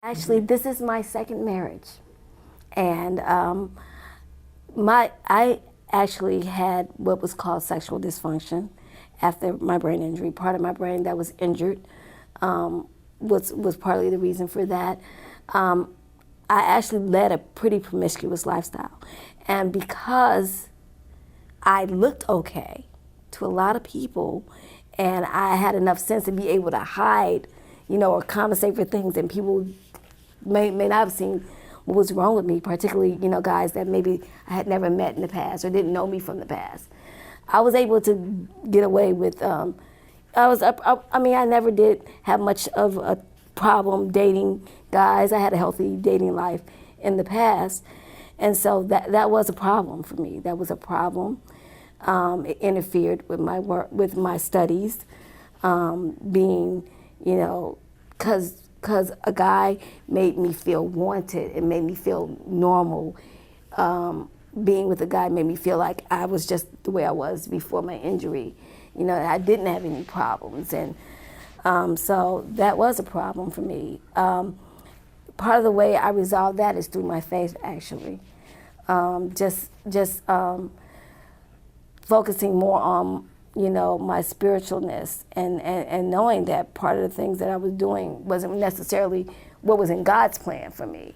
Actually, this is my second marriage, and I actually had what was called sexual dysfunction after my brain injury. Part of my brain that was injured was partly the reason for that. I actually led a pretty promiscuous lifestyle, and because I looked okay to a lot of people, and I had enough sense to be able to hide, or compensate for things, and people may not have seen what was wrong with me, particularly, guys that maybe I had never met in the past or didn't know me from the past. I was able to get away with, I never did have much of a problem dating guys. I had a healthy dating life in the past. And so that was a problem for me. That was a problem. It interfered with my work, with my studies, because a guy made me feel wanted. It made me feel normal. Being with a guy made me feel like I was just the way I was before my injury. I didn't have any problems. And so that was a problem for me. Part of the way I resolved that is through my faith, actually. Just focusing more on my spiritualness and knowing that part of the things that I was doing wasn't necessarily what was in God's plan for me.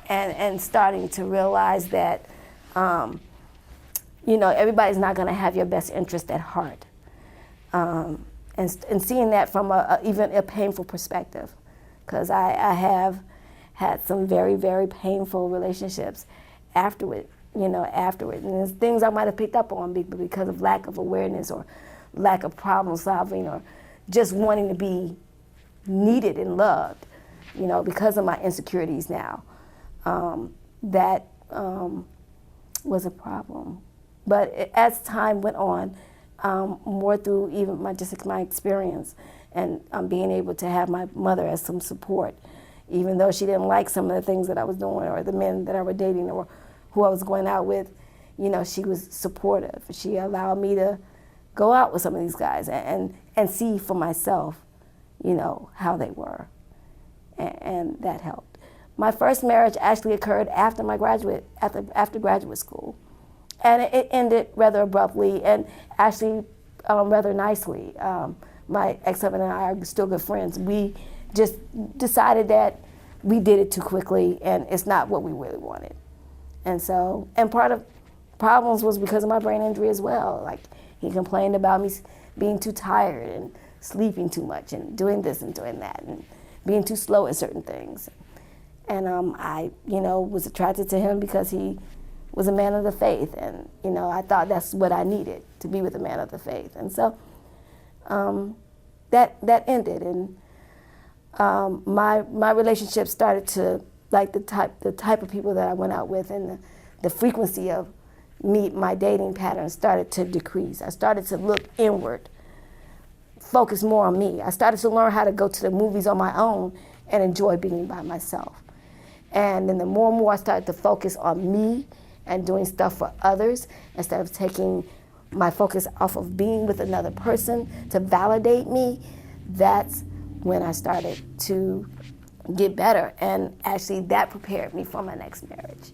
And starting to realize that, everybody's not going to have your best interest at heart. And seeing that from even a painful perspective, because I have had some very, very painful relationships afterward. Afterward. And there's things I might have picked up on because of lack of awareness or lack of problem solving or just wanting to be needed and loved, because of my insecurities now. That was a problem. But as time went on, more through even my experience and being able to have my mother as some support, even though she didn't like some of the things that I was doing or the men that I was dating or who I was going out with, she was supportive. She allowed me to go out with some of these guys and see for myself, how they were. And that helped. My first marriage actually occurred after after graduate school. And it ended rather abruptly and actually rather nicely. My ex-husband and I are still good friends. We just decided that we did it too quickly and it's not what we really wanted. And so, and part of problems was because of my brain injury as well. Like, he complained about me being too tired and sleeping too much and doing this and doing that and being too slow at certain things. And I, was attracted to him because he was a man of the faith. And, I thought that's what I needed, to be with a man of the faith. And so that ended. And my relationship started to, like the type of people that I went out with and the frequency of my dating patterns started to decrease. I started to look inward, focus more on me. I started to learn how to go to the movies on my own and enjoy being by myself. And then the more and more I started to focus on me and doing stuff for others instead of taking my focus off of being with another person to validate me, that's when I started to get better. And actually that prepared me for my next marriage.